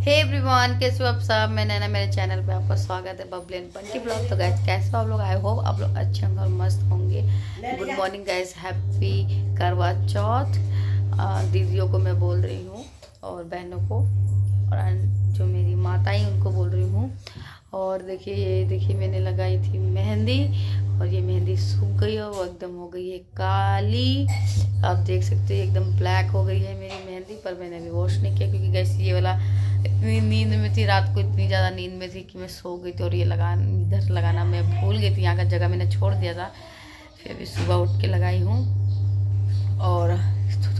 Hey everyone, कैसे हो आप सब। मैं नैना, मेरे चैनल पे आपका स्वागत है बबली एंड बंटी ब्लॉग। तो गाइस कैसे हो आप लोग? आई होप आप लोग अच्छे होंगे और मस्त होंगे। गुड मॉर्निंग गाइस, हैप्पी करवा चौथ। दीदियों को मैं बोल रही हूँ और बहनों को, और जो मेरी माताएं उनको बोल रही हूँ। और देखिए, ये देखिए मैंने लगाई थी मेहंदी और ये मेहंदी सूख गई और वो एकदम हो गई है काली। आप देख सकते हो एकदम ब्लैक हो गई है मेरी मेहंदी। पर मैंने अभी वॉश नहीं किया क्योंकि गैस ये वाला इतनी नींद में थी, रात को इतनी ज़्यादा नींद में थी कि मैं सो गई थी और ये इधर लगाना मैं भूल गई थी। यहाँ का जगह मैंने छोड़ दिया था। फिर अभी सुबह उठ के लगाई हूँ और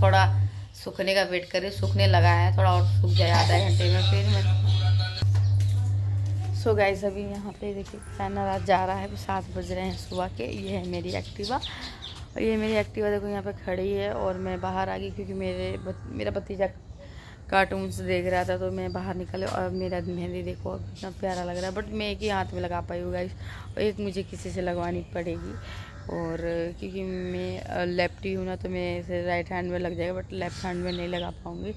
थोड़ा सूखने का वेट कर रही हूँ। सूखने लगा है, थोड़ा और सूख जाए आधा घंटे में फिर मैं। सो गाइस अभी यहाँ पे देखिए फैनर आज जा रहा है, 7 बज रहे हैं सुबह के। ये है मेरी एक्टिवा और ये मेरी एक्टिवा देखो यहाँ पे खड़ी है और मैं बाहर आ गई क्योंकि मेरा भतीजा कार्टून्स देख रहा था तो मैं बाहर निकले। और मेरा मेहंदी देखो कितना प्यारा लग रहा है, बट मैं एक ही हाथ में लगा पाई हूँ गाइस और एक मुझे किसी से लगवानी पड़ेगी। और क्योंकि मैं लेफ्टी हूँ ना तो मैं इसे राइट हैंड में लग जाएगा, बट लेफ्ट हैंड में नहीं लगा पाऊँगी।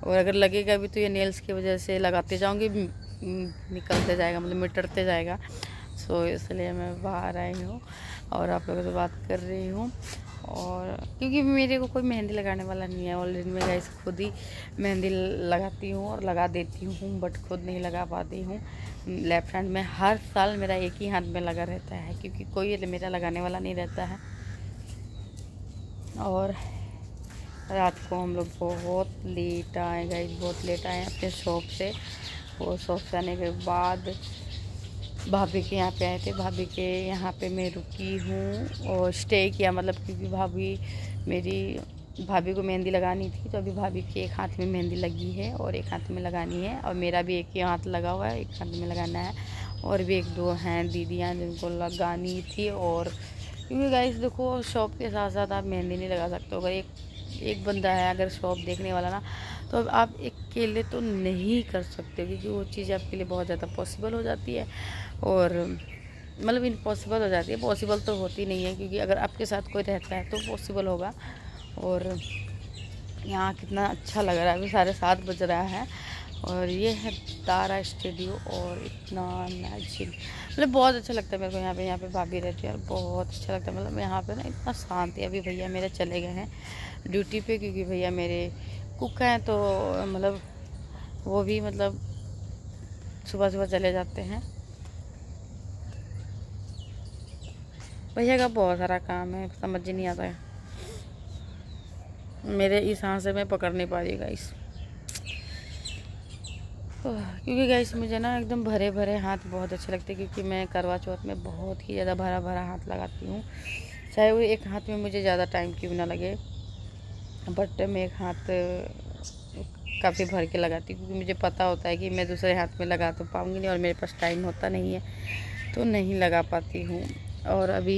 और अगर लगेगा भी तो ये नेल्स की वजह से लगाते जाऊँगी, निकलते जाएगा, मतलब मिटरते जाएगा। सो इसलिए मैं बाहर आई हूँ और आप लोगों से बात कर रही हूँ। और क्योंकि मेरे को कोई मेहंदी लगाने वाला नहीं है, ऑलरेडी मैं गाइस खुद ही मेहंदी लगाती हूँ और लगा देती हूँ, बट खुद नहीं लगा पाती हूँ। लेफ्ट हैंड में हर साल मेरा एक ही हाथ में लगा रहता है क्योंकि कोई मेरा लगाने वाला नहीं रहता है। और रात को हम लोग बहुत लेट आए गाइस, बहुत लेट आए अपने शॉप से। वो शॉप से आने के बाद भाभी के यहाँ पे आए थे। भाभी के यहाँ पे मैं रुकी हूँ और स्टे किया, मतलब क्योंकि भाभी को मेहंदी लगानी थी तो अभी भाभी के एक हाथ में मेहंदी लगी है और एक हाथ में लगानी है, और मेरा भी एक ही हाथ लगा हुआ है, एक हाथ में लगाना है। और भी 1-2 हैं दीदियाँ जिनको लगानी थी। और क्योंकि गाइस देखो शॉप के साथ साथ आप मेहंदी नहीं लगा सकते। अगर एक बंदा है अगर शॉप देखने वाला ना, तो अब आप अकेले तो नहीं कर सकते क्योंकि वो चीज़ आपके लिए बहुत ज़्यादा पॉसिबल हो जाती है और मतलब इम्पॉसिबल हो जाती है। पॉसिबल तो होती नहीं है क्योंकि अगर आपके साथ कोई रहता है तो पॉसिबल होगा। और यहाँ कितना अच्छा लग रहा है, अभी 7:30 बज रहा है और ये है तारा स्टूडियो। और इतना मैजिक, मतलब बहुत अच्छा लगता है मेरे को यहाँ पे भाभी रहती है और बहुत अच्छा लगता है। मतलब यहाँ पे ना इतना शांति। अभी भैया मेरे चले गए हैं ड्यूटी पे क्योंकि भैया मेरे कुक हैं, तो मतलब वो भी मतलब सुबह सुबह चले जाते हैं। भैया का बहुत सारा काम है, समझ ही नहीं आता है। मेरे इस हाथ से मैं पकड़ नहीं पा रही गाइस, क्योंकि गाइस मुझे ना एकदम भरे भरे हाथ बहुत अच्छे लगते हैं क्योंकि मैं करवा चौथ में बहुत ही ज़्यादा भरा भरा हाथ लगाती हूँ। चाहे वो एक हाथ में मुझे ज़्यादा टाइम क्यों ना लगे, बट मैं एक हाथ काफ़ी भर के लगाती हूँ क्योंकि मुझे पता होता है कि मैं दूसरे हाथ में लगा तो पाऊँगी नहीं और मेरे पास टाइम होता नहीं है तो नहीं लगा पाती हूँ। और अभी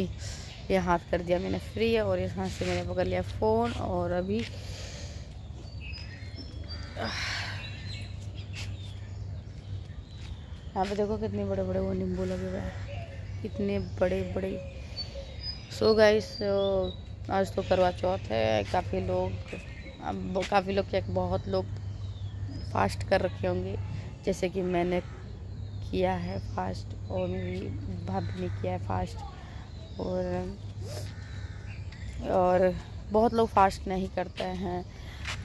ये हाथ कर दिया मैंने फ्री और इस हाथ से मैंने पकड़ लिया फ़ोन। और अभी यहाँ पे देखो कितने बड़े बड़े वो नींबू लगे हुए हैं, कितने बड़े बड़े। सो गाइस आज तो करवा चौथ है। काफ़ी लोग क्या बहुत लोग फास्ट कर रखे होंगे, जैसे कि मैंने किया है फास्ट और मेरी भाभी ने किया है फास्ट। और बहुत लोग फास्ट नहीं करते हैं,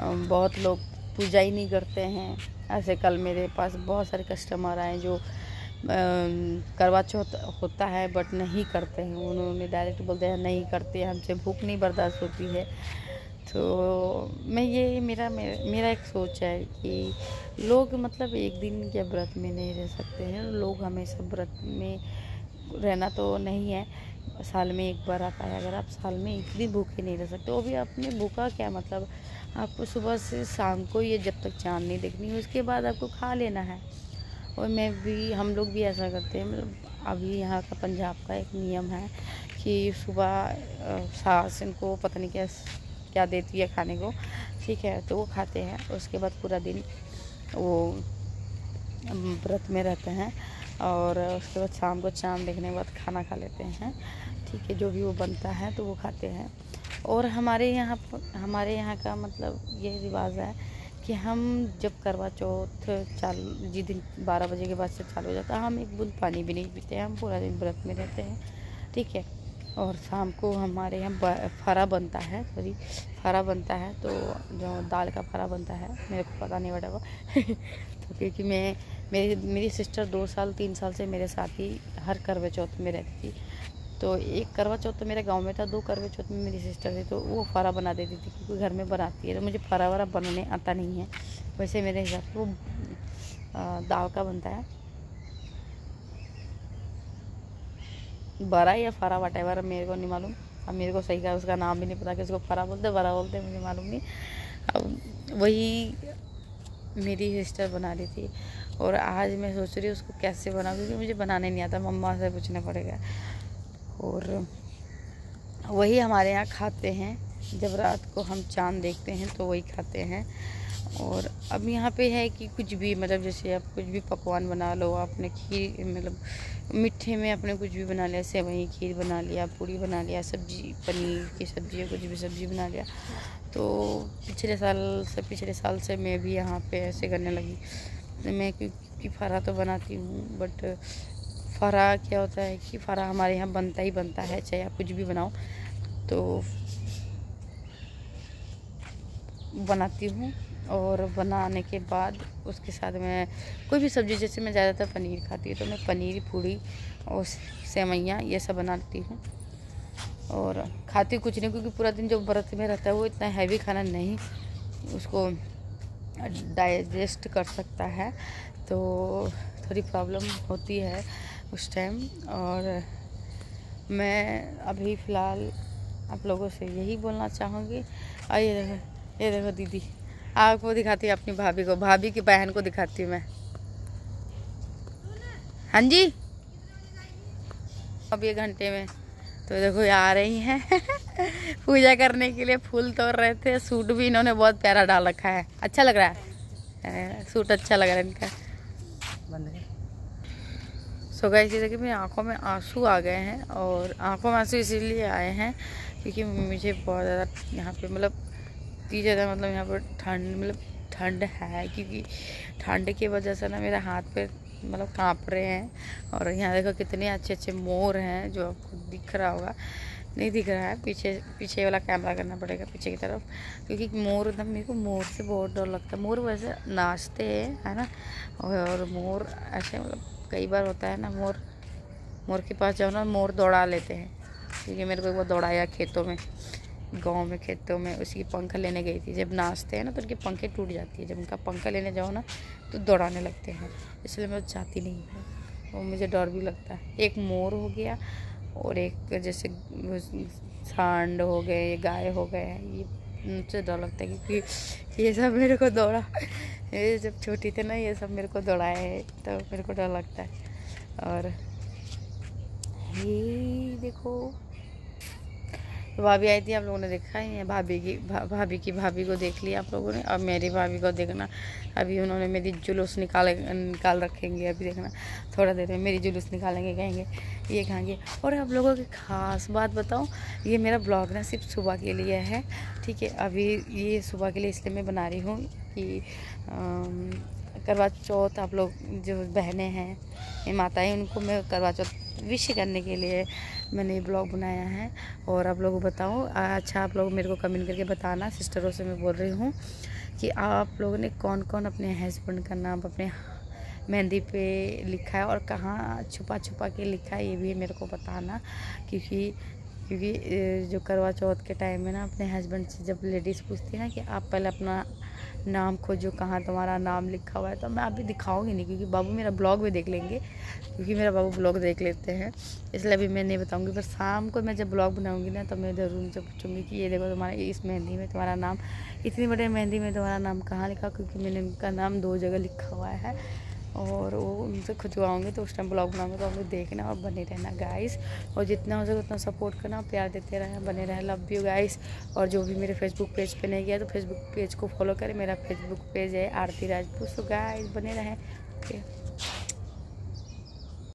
बहुत लोग पूजा ही नहीं करते हैं। ऐसे कल मेरे पास बहुत सारे कस्टमर आए जो करवा चौथ होता है बट नहीं करते हैं। उन्होंने डायरेक्ट बोलते हैं नहीं करते, हमसे भूख नहीं बर्दाश्त होती है। तो मैं ये मेरा एक सोच है कि लोग मतलब एक दिन के व्रत में नहीं रह सकते हैं। लोग हमेशा व्रत में रहना तो नहीं है, साल में एक बार आता है। अगर आप साल में एक दिन भूखे नहीं रह सकते, वो भी आपने भूखा क्या मतलब, आपको सुबह से शाम को ये जब तक चाँद नहीं देखनी है उसके बाद आपको खा लेना है। और हम लोग भी ऐसा करते हैं। मतलब अभी यहाँ का पंजाब का एक नियम है कि सुबह सास इनको पता नहीं क्या देती है खाने को, ठीक है, तो वो खाते हैं। उसके बाद पूरा दिन वो व्रत में रहते हैं और उसके बाद शाम को चाँद देखने के बाद खाना खा लेते हैं, ठीक है, जो भी वो बनता है तो वो खाते हैं। और हमारे यहाँ का मतलब ये रिवाज है कि हम जब करवा चौथ चालू जिस दिन 12 बजे के बाद से चालू हो जाता है, हम एक बूंद पानी भी नहीं पीते हैं, हम पूरा दिन व्रत में रहते हैं, ठीक है। और शाम को हमारे यहाँ फरा बनता है, फरा बनता है, तो जो दाल का फरा बनता है, मेरे को पता नहीं बटा तो क्योंकि मेरी सिस्टर 2 साल 3 साल से मेरे साथ ही हर करवा चौथ में रहती थी। तो एक करवा चौथ तो मेरे गांव में था, 2 करवा चौथ में मेरी सिस्टर थी, तो वो फरा बना देती थी क्योंकि घर में बनाती है। तो मुझे फरा वरा बनाने आता नहीं है, वैसे मेरे हिसाब से वो दाल का बनता है, बरा या फरा वटेवर मेरे को नहीं मालूम। अब मेरे को सही का उसका नाम भी नहीं पता कि उसको फरा बोलते बरा बोलते, मुझे मालूम नहीं। अब वही मेरी सिस्टर बना रही थी और आज मैं सोच रही हूँ उसको कैसे बनाऊँ, क्योंकि मुझे बनाने नहीं आता, मम्मा से पूछना पड़ेगा। और वही हमारे यहाँ खाते हैं, जब रात को हम चांद देखते हैं तो वही खाते हैं। और अब यहाँ पे है कि कुछ भी, मतलब जैसे आप कुछ भी पकवान बना लो, आपने खीर, मतलब मीठे में आपने कुछ भी बना लिया, सेवई खीर बना लिया, पूड़ी बना लिया, सब्जी पनीर की सब्जी या कुछ भी सब्जी बना लिया। तो पिछले साल से मैं भी यहाँ पे ऐसे करने लगी। तो मैं क्योंकि फरा तो बनाती हूँ, बट फरा क्या होता है कि फरा हमारे यहाँ बनता ही बनता है, चाहे आप कुछ भी बनाओ। तो बनाती हूँ और बनाने के बाद उसके साथ मैं कोई भी सब्ज़ी, जैसे मैं ज़्यादातर पनीर खाती हूँ तो मैं पनीर पूड़ी और सेवइयाँ ये सब बनाती हूँ और खाती कुछ नहीं, क्योंकि पूरा दिन जो व्रत में रहता है वो इतना हैवी खाना नहीं उसको डाइजेस्ट कर सकता है, तो थोड़ी प्रॉब्लम होती है उस टाइम। और मैं अभी फ़िलहाल आप लोगों से यही बोलना चाहूँगी। और ये देखो दीदी, आपको दिखाती हूँ अपनी भाभी को, भाभी की बहन को दिखाती हूँ मैं। हाँ जी, अब ये घंटे में तो देखो ये आ रही हैं पूजा करने के लिए, फूल तोड़ रहे थे। सूट भी इन्होंने बहुत प्यारा डाल रखा है, अच्छा लग रहा है, सूट अच्छा लग रहा है इनका। सो गाइस, ये देखिए मेरी आँखों में आंसू आ गए हैं, और आँखों में आंसू इसीलिए आए हैं क्योंकि मुझे बहुत ज़्यादा यहाँ पे मतलब यहाँ पर ठंड है, क्योंकि ठंड की वजह से ना मेरा हाथ पे मतलब काँप रहे हैं। और यहाँ देखो कितने अच्छे अच्छे मोर हैं, जो आपको दिख रहा होगा, नहीं दिख रहा है, पीछे वाला कैमरा करना पड़ेगा पीछे की तरफ, क्योंकि मोर एकदम, मेरे को मोर से बहुत डर लगता है। मोर वैसे नाचते हैं, है ना, और मोर ऐसे मतलब कई बार होता है ना, मोर के पास जाओ ना, मोर दौड़ा लेते हैं, क्योंकि मेरे को एक बार दौड़ाया खेतों में, गांव में खेतों में, उसकी पंख लेने गई थी। जब नाचते हैं ना तो उनकी पंखें टूट जाती है, जब उनका पंखा लेने जाओ ना तो दौड़ाने लगते हैं, इसलिए मैं जाती नहीं हूँ, और मुझे डर भी लगता है। एक मोर हो गया और एक जैसे सांड हो गए, गाय हो गए, ये मुझसे डर लगता है, क्योंकि ये सब मेरे को दौड़ा, ये जब छोटी थे ना ये सब मेरे को दौड़ाए है, तो मेरे को डर लगता है। और ये देखो भाभी आई थी, आप लोगों ने देखा ही है, भाभी को देख लिया आप लोगों ने। अब मेरी भाभी को देखना, अभी उन्होंने मेरी जुलूस निकाल रखेंगे, अभी देखना थोड़ा देर में मेरी जुलूस निकालेंगे, कहेंगे ये खाएंगे। और आप लोगों की ख़ास बात बताऊं, ये मेरा ब्लॉग ना सिर्फ सुबह के लिए है, ठीक है। अभी ये सुबह के लिए इसलिए मैं बना रही हूँ कि करवा चौथ, आप लोग जो बहनें हैं, माताएं, उनको मैं करवा चौथ विश करने के लिए मैंने ये ब्लॉग बनाया है। और आप लोगों को बताऊँ, अच्छा आप लोग मेरे को कमेंट करके बताना, सिस्टरों से मैं बोल रही हूँ कि आप लोगों ने कौन कौन अपने हस्बैंड का नाम अपने मेहंदी पे लिखा है और कहाँ छुपा के लिखा है, ये भी मेरे को बताना। क्योंकि जो करवा चौथ के टाइम में ना अपने हस्बैंड से जब लेडीज़ पूछती है ना कि आप पहले अपना नाम खोजो, कहाँ तुम्हारा नाम लिखा हुआ है, तो मैं अभी दिखाऊंगी नहीं, क्योंकि बाबू मेरा ब्लॉग भी देख लेंगे, क्योंकि मेरा बाबू ब्लॉग देख लेते हैं, इसलिए अभी मैं नहीं बताऊंगी। पर शाम को मैं जब ब्लॉग बनाऊंगी ना, तो मैं ज़रूर उनसे पूछूंगी कि ये देखो तुम्हारा इस मेहंदी में तुम्हारा नाम, इतनी बड़े मेहंदी में तुम्हारा नाम कहाँ लिखा, क्योंकि मैंने उनका नाम 2 जगह लिखा हुआ है। और वो उनसे खुजवाऊँगी, तो उस टाइम ब्लॉग बनाऊँगी, तो आप लोग देखना और बने रहना गाइस। और जितना हो सके उतना सपोर्ट करना, प्यार देते रहना, बने रहना। Love you guys. और जो भी मेरे फेसबुक पेज पे नहीं गया तो फेसबुक पेज को फॉलो करें, मेरा फेसबुक पेज है आरती राजपूत। सो गाइस बने रहें। ओके।